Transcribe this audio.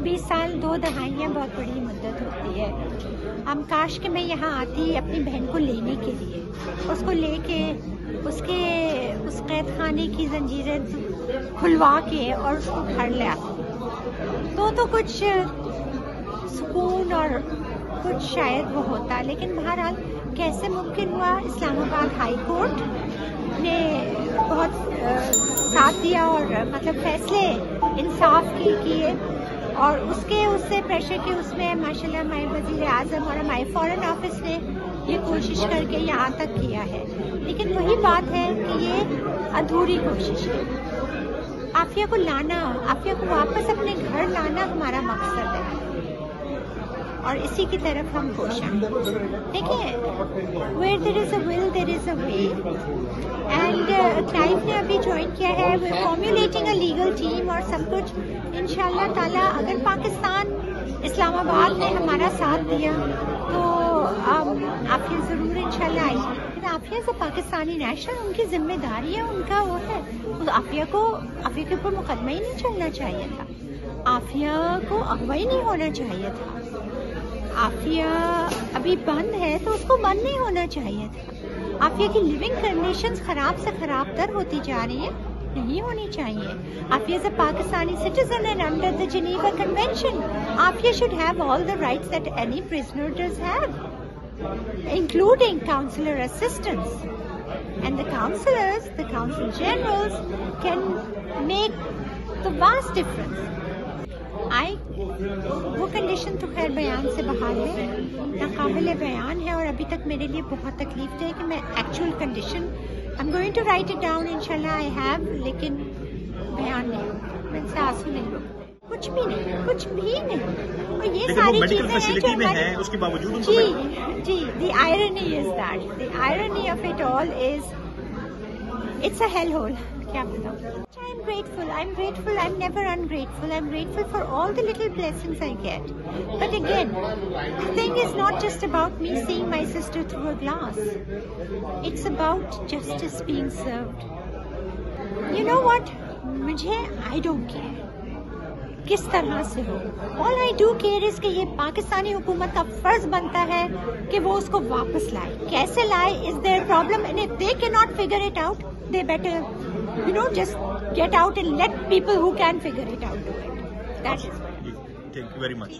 20 साल 2 दहाइयाँ बहुत बड़ी मुद्दत होती है। हम काश कि मैं यहाँ आती अपनी बहन को लेने के लिए, उसको लेके उसके उस कैद खाने की जंजीरें खुलवा के और उसको घर ले आती तो कुछ सुकून और कुछ शायद वो होता। लेकिन बहरहाल कैसे मुमकिन हुआ, इस्लामाबाद हाई कोर्ट ने बहुत साथ दिया और मतलब फैसले इंसाफ के किए और उससे प्रेशर के उसमें माशाल्लाह हमारे वज़ीर आज़म और हमारे फॉरेन ऑफिस ने ये कोशिश करके यहाँ तक किया है। लेकिन वही बात है कि ये अधूरी कोशिश है। आफिया को लाना, आफिया को वापस अपने घर लाना हमारा मकसद है और इसी की तरफ हम कोशिश हैं। देखिए, where there is a will there is a way and Clive ने अभी ज्वाइन किया है, we're formulating a legal team और सब कुछ इंशाल्लाह ताला। अगर पाकिस्तान इस्लामाबाद ने हमारा साथ दिया तो आफिया ज़रूर इंशाल्लाह आएगी। लेकिन आफिया से पाकिस्तानी नेशनल, उनकी जिम्मेदारी है, उनका वो है। तो आफिया के ऊपर मुकदमा ही नहीं चलना चाहिए था, आफिया को अगवा ही नहीं होना चाहिए था। आफिया अभी बंद है तो उसको बंद नहीं होना चाहिए था। आफिया की लिविंग कंडीशंस खराब से खराब तर होती जा रही है, नहीं होनी चाहिए। Aafia is a Pakistani citizen and under the Geneva convention Aafia should have all the rights that any prisoner does have, including counselor assistance, and the counselors, the counsel generals can make the vast difference. वो condition तो खैर बयान से बाहर है, नाकाबिले बयान है और अभी तक मेरे लिए बहुत तकलीफ है कि मैं actual condition I am going to write it down इंशाल्लाह आई हैव, लेकिन बयान नहीं होगा, मैं से आंसू नहीं होगा, कुछ भी नहीं। और ये सारी चीजें हैं जो उसके बावजूद जी the irony is that the irony of it all is it's a hellhole. क्या बताऊं? I'm grateful, I'm never ungrateful. I'm grateful for all the little blessings I get. But again, the thing is not just about me seeing my sister through a glass. It's about justice being served. You know what? I don't care किस तरह से हो। All I do care is कि ये पाकिस्तानी हुकूमत का फर्ज बनता है कि वो उसको वापस लाए। कैसे लाए is their problem, and if they cannot figure it out, they better, just get out and let people who can figure it out do it. That's it. Thank you very much.